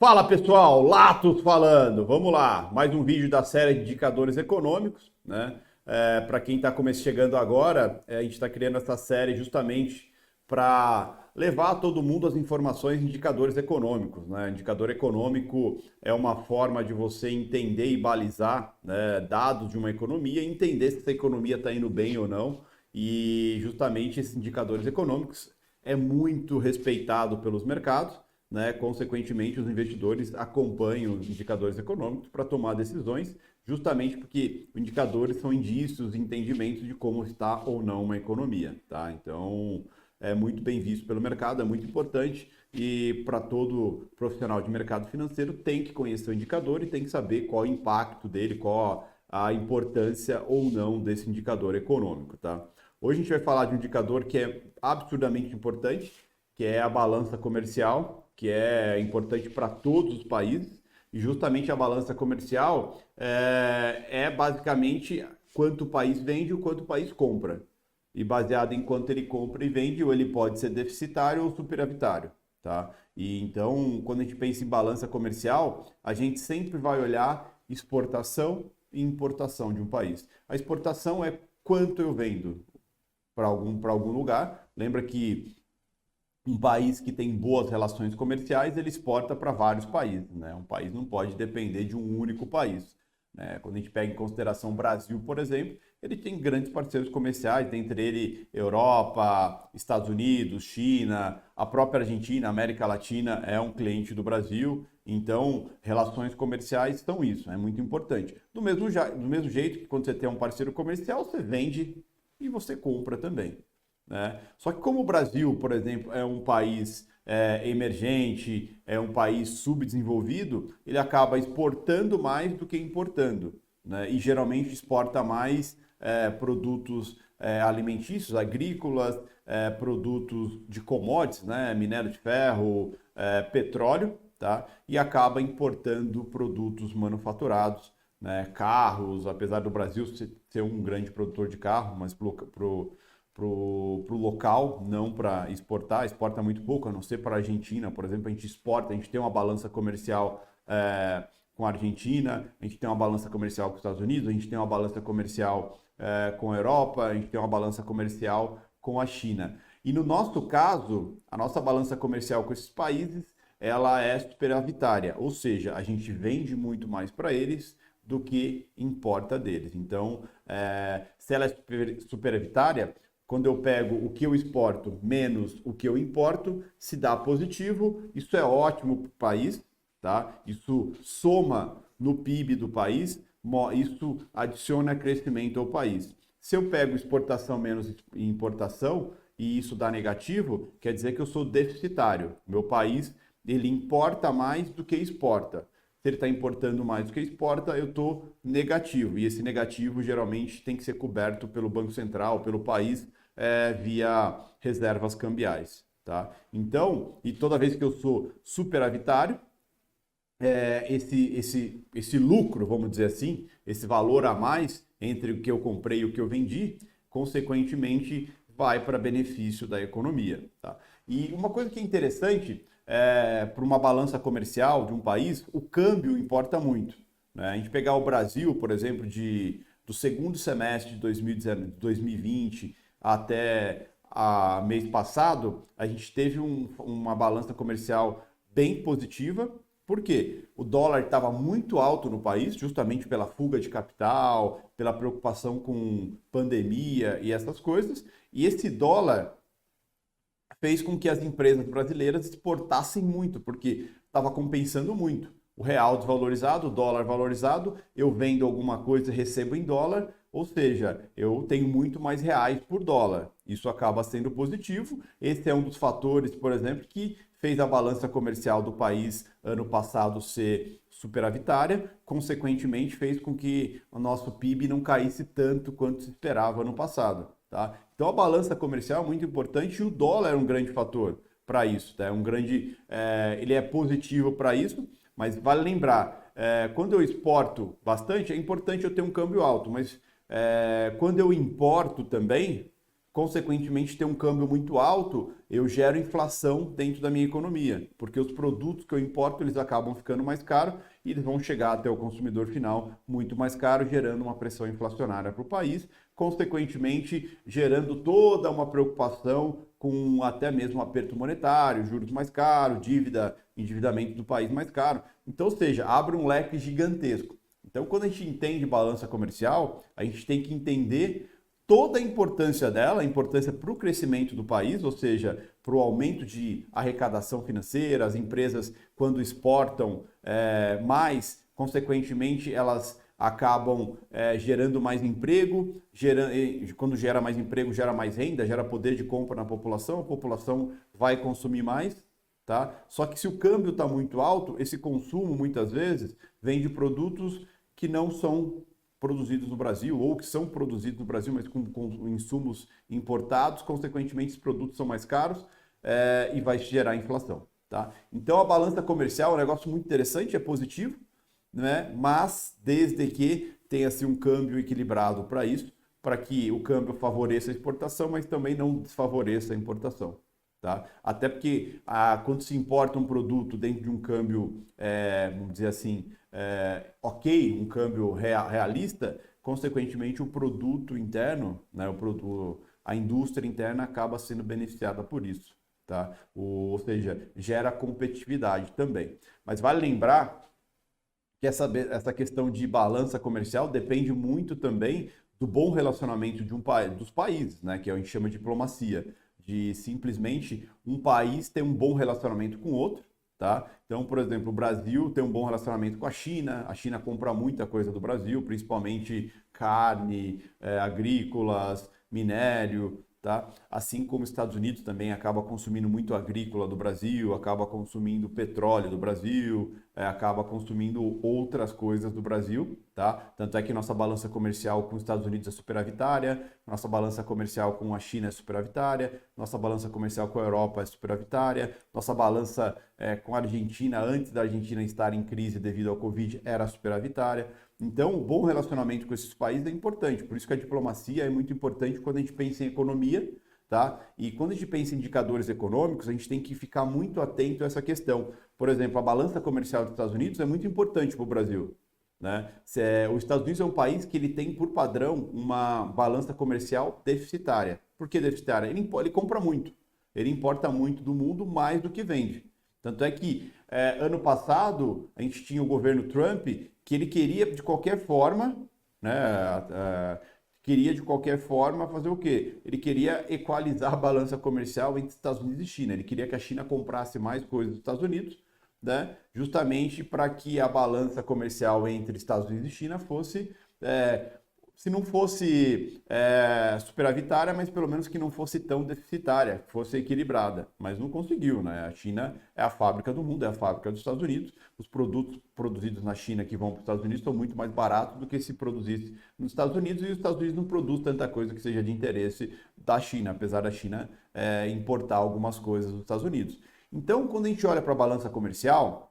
Fala pessoal, Latos falando. Vamos lá, mais um vídeo da série de indicadores econômicos, né? Para quem está chegando agora, a gente está criando essa série justamente para levar a todo mundo as informações de indicadores econômicos, né? Indicador econômico é uma forma de você entender e balizar, né, dados de uma economia, e entender se essa economia está indo bem ou não. E justamente esses indicadores econômicos é muito respeitado pelos mercados, né? Consequentemente, os investidores acompanham os indicadores econômicos para tomar decisões, justamente porque os indicadores são indícios, entendimentos de como está ou não uma economia, tá? Então, é muito bem visto pelo mercado, é muito importante e para todo profissional de mercado financeiro tem que conhecer o indicador e tem que saber qual o impacto dele, qual a importância ou não desse indicador econômico, tá? Hoje a gente vai falar de um indicador que é absurdamente importante, que é a balança comercial, que é importante para todos os países. E justamente a balança comercial é basicamente quanto o país vende e o quanto o país compra. E baseado em quanto ele compra e vende, ou ele pode ser deficitário ou superavitário, tá? E então, quando a gente pensa em balança comercial, a gente sempre vai olhar exportação e importação de um país. A exportação é quanto eu vendo para algum lugar. Lembra que um país que tem boas relações comerciais, ele exporta para vários países, né? Um país não pode depender de um único país, né? Quando a gente pega em consideração o Brasil, por exemplo, ele tem grandes parceiros comerciais, entre ele Europa, Estados Unidos, China, a própria Argentina, América Latina é um cliente do Brasil. Então, relações comerciais são isso, é muito importante. Do mesmo jeito que quando você tem um parceiro comercial, você vende e você compra também, né? Só que como o Brasil, por exemplo, é um país emergente, é um país subdesenvolvido, ele acaba exportando mais do que importando, né? E geralmente exporta mais produtos alimentícios, agrícolas, produtos de commodities, né? Minério de ferro, petróleo, tá? E acaba importando produtos manufaturados, né? Carros, apesar do Brasil ser um grande produtor de carro, mas para o local, não para exportar, exporta muito pouco, a não ser para a Argentina, por exemplo, a gente exporta, a gente tem uma balança comercial com a Argentina, a gente tem uma balança comercial com os Estados Unidos, a gente tem uma balança comercial com a Europa, a gente tem uma balança comercial com a China. E no nosso caso, a nossa balança comercial com esses países, ela é superavitária, ou seja, a gente vende muito mais para eles do que importa deles. Então, se ela é superavitária, quando eu pego o que eu exporto menos o que eu importo, se dá positivo, isso é ótimo para o país, tá? Isso soma no PIB do país, isso adiciona crescimento ao país. Se eu pego exportação menos importação e isso dá negativo, quer dizer que eu sou deficitário. Meu país, ele importa mais do que exporta. Se ele está importando mais do que exporta, eu estou negativo. E esse negativo geralmente tem que ser coberto pelo Banco Central, pelo país, via reservas cambiais, tá? Então, e toda vez que eu sou superavitário, esse lucro, vamos dizer assim, esse valor a mais entre o que eu comprei e o que eu vendi, consequentemente vai para benefício da economia, tá? E uma coisa que é interessante para uma balança comercial de um país, o câmbio importa muito, né? A gente pegar o Brasil, por exemplo, do segundo semestre de 2019, 2020 até mês passado, a gente teve uma balança comercial bem positiva. Por quê? O dólar estava muito alto no país, justamente pela fuga de capital, pela preocupação com pandemia e essas coisas. E esse dólar fez com que as empresas brasileiras exportassem muito, porque estava compensando muito. O real desvalorizado, o dólar valorizado, eu vendo alguma coisa e recebo em dólar, ou seja, eu tenho muito mais reais por dólar. Isso acaba sendo positivo. Esse é um dos fatores, por exemplo, que fez a balança comercial do país ano passado ser superavitária, consequentemente fez com que o nosso PIB não caísse tanto quanto se esperava ano passado, tá? Então a balança comercial é muito importante e o dólar é um grande fator para isso, tá? Ele é positivo para isso, mas vale lembrar, quando eu exporto bastante, é importante eu ter um câmbio alto, mas quando eu importo também, consequentemente, ter um câmbio muito alto, eu gero inflação dentro da minha economia, porque os produtos que eu importo, eles acabam ficando mais caros e eles vão chegar até o consumidor final muito mais caro, gerando uma pressão inflacionária para o país, consequentemente, gerando toda uma preocupação com até mesmo aperto monetário, juros mais caros, endividamento do país mais caro. Então, ou seja, abre um leque gigantesco. Então, quando a gente entende balança comercial, a gente tem que entender toda a importância dela, a importância para o crescimento do país, ou seja, para o aumento de arrecadação financeira, as empresas, quando exportam mais, consequentemente, elas acabam gerando mais emprego, quando gera mais emprego, gera mais renda, gera poder de compra na população, a população vai consumir mais, tá? Só que se o câmbio está muito alto, esse consumo, muitas vezes, vem de produtos que não são produzidos no Brasil, ou que são produzidos no Brasil, mas com insumos importados, consequentemente, esses produtos são mais caros e vai gerar inflação, tá? Então, a balança comercial é um negócio muito interessante, é positivo, né? Mas desde que tenha-se um câmbio equilibrado para isso, para que o câmbio favoreça a exportação, mas também não desfavoreça a importação. Tá? Até porque quando se importa um produto dentro de um câmbio, vamos dizer assim, ok, um câmbio realista, consequentemente o produto interno, né, a indústria interna acaba sendo beneficiada por isso. Tá? Ou seja, gera competitividade também. Mas vale lembrar que essa questão de balança comercial depende muito também do bom relacionamento dos países, né, que a gente chama de diplomacia, de simplesmente um país ter um bom relacionamento com o outro, tá? Então, por exemplo, o Brasil tem um bom relacionamento com a China compra muita coisa do Brasil, principalmente carne, agrícolas, minério, tá? Assim como os Estados Unidos também acaba consumindo muito agrícola do Brasil, acaba consumindo petróleo do Brasil, acaba consumindo outras coisas do Brasil, tá? Tanto é que nossa balança comercial com os Estados Unidos é superavitária, nossa balança comercial com a China é superavitária, nossa balança comercial com a Europa é superavitária, nossa balança com a Argentina, antes da Argentina estar em crise devido ao Covid, era superavitária. Então, o bom relacionamento com esses países é importante, por isso que a diplomacia é muito importante quando a gente pensa em economia, tá? E quando a gente pensa em indicadores econômicos, a gente tem que ficar muito atento a essa questão. Por exemplo, a balança comercial dos Estados Unidos é muito importante para o Brasil, né? Os Estados Unidos é um país que ele tem, por padrão, uma balança comercial deficitária. Por que deficitária? Ele compra muito, ele importa muito do mundo, mais do que vende. Tanto é que ano passado a gente tinha o governo Trump que ele queria de qualquer forma, né, fazer o quê? Ele queria equalizar a balança comercial entre Estados Unidos e China. Ele queria que a China comprasse mais coisas dos Estados Unidos, né, justamente para que a balança comercial entre Estados Unidos e China fosse se não fosse superavitária, mas pelo menos que não fosse tão deficitária, que fosse equilibrada. Mas não conseguiu, né? A China é a fábrica do mundo, é a fábrica dos Estados Unidos. Os produtos produzidos na China que vão para os Estados Unidos são muito mais baratos do que se produzisse nos Estados Unidos, e os Estados Unidos não produzem tanta coisa que seja de interesse da China, apesar da China importar algumas coisas dos Estados Unidos. Então, quando a gente olha para a balança comercial,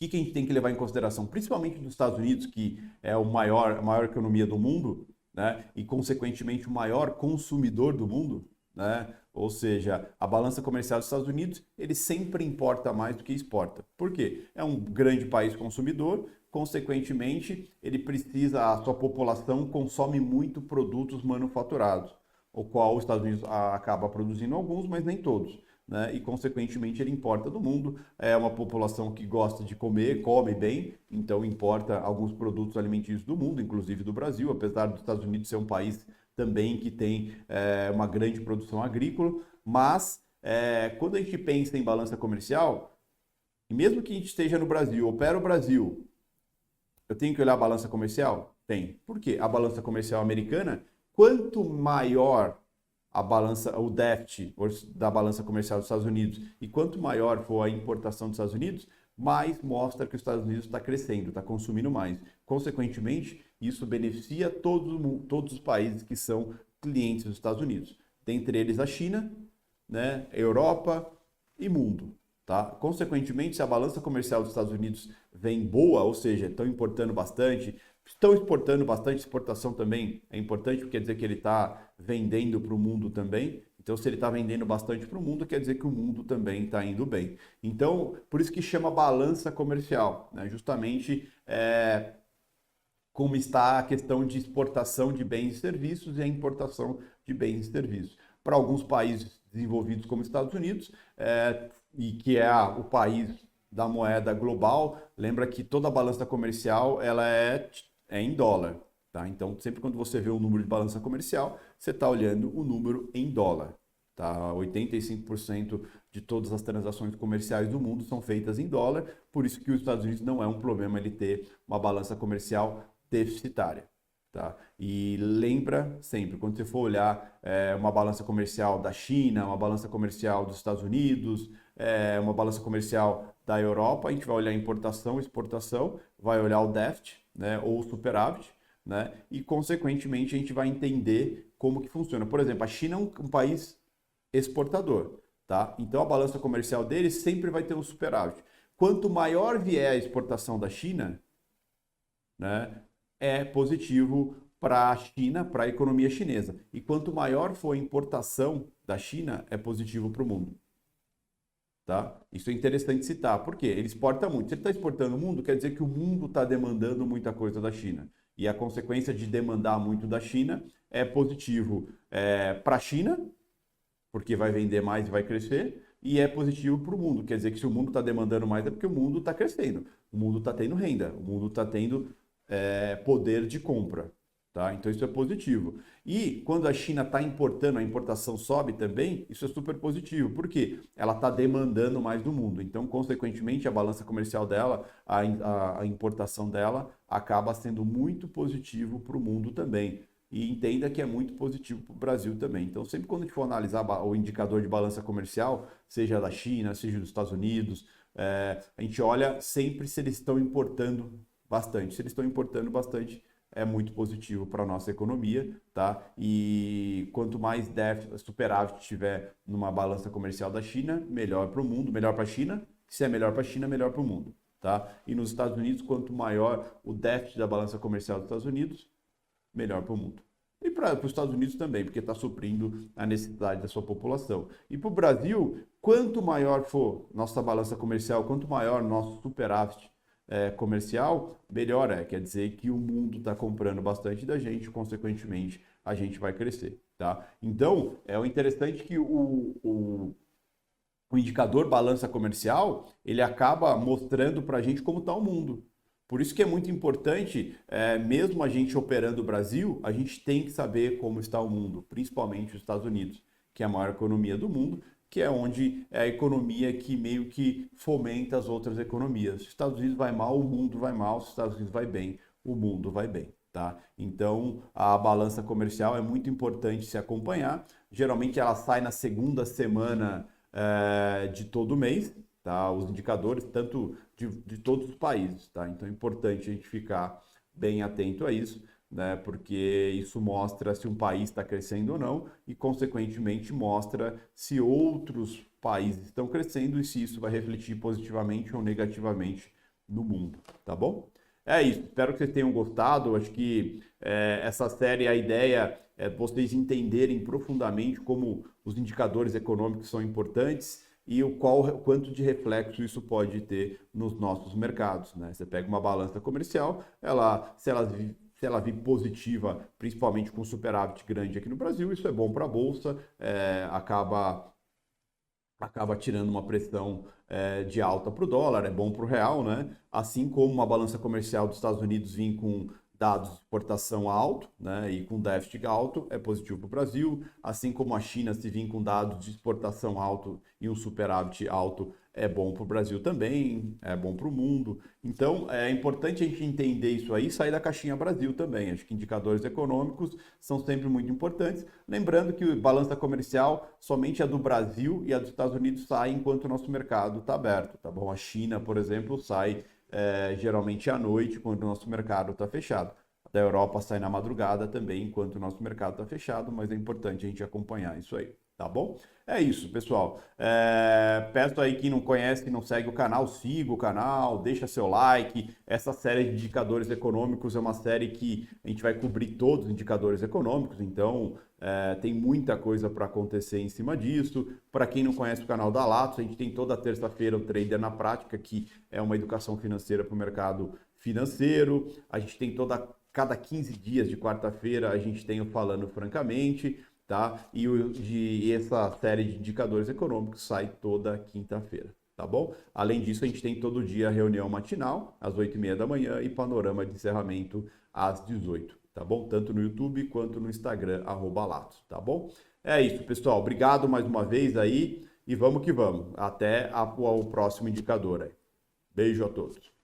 o que a gente tem que levar em consideração, principalmente dos Estados Unidos, que é a maior economia do mundo, né? E, consequentemente, o maior consumidor do mundo, né? Ou seja, a balança comercial dos Estados Unidos, ele sempre importa mais do que exporta. Por quê? É um grande país consumidor, consequentemente, a sua população consome muito produtos manufaturados, o qual os Estados Unidos acaba produzindo alguns, mas nem todos. Né? E, consequentemente, ele importa do mundo. É uma população que gosta de comer, come bem, então importa alguns produtos alimentícios do mundo, inclusive do Brasil, apesar dos Estados Unidos ser um país também que tem uma grande produção agrícola. Mas, quando a gente pensa em balança comercial, e mesmo que a gente esteja no Brasil, opera o Brasil, eu tenho que olhar a balança comercial? Tem. Por quê? A balança comercial americana, quanto maior o déficit da balança comercial dos Estados Unidos, e quanto maior for a importação dos Estados Unidos, mais mostra que os Estados Unidos está crescendo, está consumindo mais. Consequentemente, isso beneficia todos os países que são clientes dos Estados Unidos, dentre eles a China, né, Europa e mundo. Tá? Consequentemente, se a balança comercial dos Estados Unidos vem boa, ou seja, estão exportando bastante, exportação também é importante, porque quer dizer que ele está vendendo para o mundo também. Então, se ele está vendendo bastante para o mundo, quer dizer que o mundo também está indo bem. Então, por isso que chama balança comercial, né? Justamente como está a questão de exportação de bens e serviços e a importação de bens e serviços. Para alguns países desenvolvidos como Estados Unidos, e que é o país da moeda global, lembra que toda a balança comercial ela é em dólar. Tá? Então, sempre quando você vê o número de balança comercial, você está olhando o número em dólar. Tá? 85% de todas as transações comerciais do mundo são feitas em dólar, por isso que os Estados Unidos não é um problema ele ter uma balança comercial deficitária. Tá? E lembra sempre, quando você for olhar uma balança comercial da China, uma balança comercial dos Estados Unidos, uma balança comercial da Europa, a gente vai olhar importação, exportação, vai olhar o déficit, né, ou o superávit, né, e consequentemente a gente vai entender como que funciona. Por exemplo, a China é um país exportador, tá? Então a balança comercial deles sempre vai ter um superávit. Quanto maior vier a exportação da China, né, é positivo para a China, para a economia chinesa. E quanto maior for a importação da China, é positivo para o mundo. Tá? Isso é interessante citar, porque ele exporta muito. Se ele está exportando o mundo, quer dizer que o mundo está demandando muita coisa da China. E a consequência de demandar muito da China é positivo para a China, porque vai vender mais e vai crescer, e é positivo para o mundo. Quer dizer que se o mundo está demandando mais é porque o mundo está crescendo, o mundo está tendo renda, o mundo está tendo poder de compra. Tá? Então isso é positivo. E quando a China está importando, a importação sobe também, isso é super positivo. Por quê? Ela está demandando mais do mundo. Então, consequentemente, a balança comercial dela, a importação dela, acaba sendo muito positivo para o mundo também. E entenda que é muito positivo para o Brasil também. Então, sempre quando a gente for analisar o indicador de balança comercial, seja da China, seja dos Estados Unidos, a gente olha sempre se eles estão importando bastante. Se eles estão importando bastante, é muito positivo para a nossa economia, tá? E quanto mais superávit tiver numa balança comercial da China, melhor para o mundo, melhor para a China. Se é melhor para a China, melhor para o mundo, tá? E nos Estados Unidos, quanto maior o déficit da balança comercial dos Estados Unidos, melhor para o mundo. E para os Estados Unidos também, porque está suprindo a necessidade da sua população. E para o Brasil, quanto maior for nossa balança comercial, quanto maior nosso superávit comercial, melhor é. Quer dizer que o mundo está comprando bastante da gente, consequentemente, a gente vai crescer. Tá? Então, o interessante é que o indicador balança comercial, ele acaba mostrando para a gente como está o mundo. Por isso que é muito importante, mesmo a gente operando o Brasil, a gente tem que saber como está o mundo, principalmente os Estados Unidos, que é a maior economia do mundo, que é onde é a economia que meio que fomenta as outras economias. Se os Estados Unidos vai mal, o mundo vai mal. Se os Estados Unidos vai bem, o mundo vai bem. Tá? Então, a balança comercial é muito importante se acompanhar. Geralmente ela sai na segunda semana de todo mês, tá? Os indicadores, tanto de todos os países. Tá? Então é importante a gente ficar bem atento a isso, né? Porque isso mostra se um país está crescendo ou não e, consequentemente, mostra se outros países estão crescendo e se isso vai refletir positivamente ou negativamente no mundo, tá bom? É isso, espero que vocês tenham gostado. Acho que essa série, a ideia é vocês entenderem profundamente como os indicadores econômicos são importantes e o quanto de reflexo isso pode ter nos nossos mercados, né? Você pega uma balança comercial, se ela vir positiva, principalmente com superávit grande aqui no Brasil, isso é bom para a Bolsa, acaba tirando uma pressão de alta para o dólar, é bom para o real, né? Assim como uma balança comercial dos Estados Unidos vir com dados de exportação alto, né, e com déficit alto, é positivo para o Brasil, assim como a China, se vir com dados de exportação alto e um superávit alto, é bom para o Brasil também, é bom para o mundo. Então, é importante a gente entender isso aí e sair da caixinha Brasil também. Acho que indicadores econômicos são sempre muito importantes. Lembrando que balança comercial, somente a do Brasil e a dos Estados Unidos sai enquanto o nosso mercado está aberto, tá bom? A China, por exemplo, sai geralmente à noite, quando o nosso mercado está fechado. A da Europa sai na madrugada também, enquanto o nosso mercado está fechado, mas é importante a gente acompanhar isso aí. tá bom? É isso, pessoal. Peço aí quem não conhece, não segue o canal, siga o canal, deixa seu like. Essa série de indicadores econômicos é uma série que a gente vai cobrir todos os indicadores econômicos, então tem muita coisa para acontecer em cima disso. Para quem não conhece o canal da Latos, a gente tem toda terça-feira o Trader na Prática, que é uma educação financeira para o mercado financeiro. A gente tem cada 15 dias de quarta-feira, a gente tem o Falando Francamente, tá? E essa série de indicadores econômicos sai toda quinta-feira, tá bom? Além disso, a gente tem todo dia reunião matinal, às 8h30 da manhã, e panorama de encerramento às 18h, tá bom? Tanto no YouTube quanto no Instagram, @latos, tá bom? É isso, pessoal. Obrigado mais uma vez aí e vamos que vamos. Até o próximo indicador aí. Beijo a todos.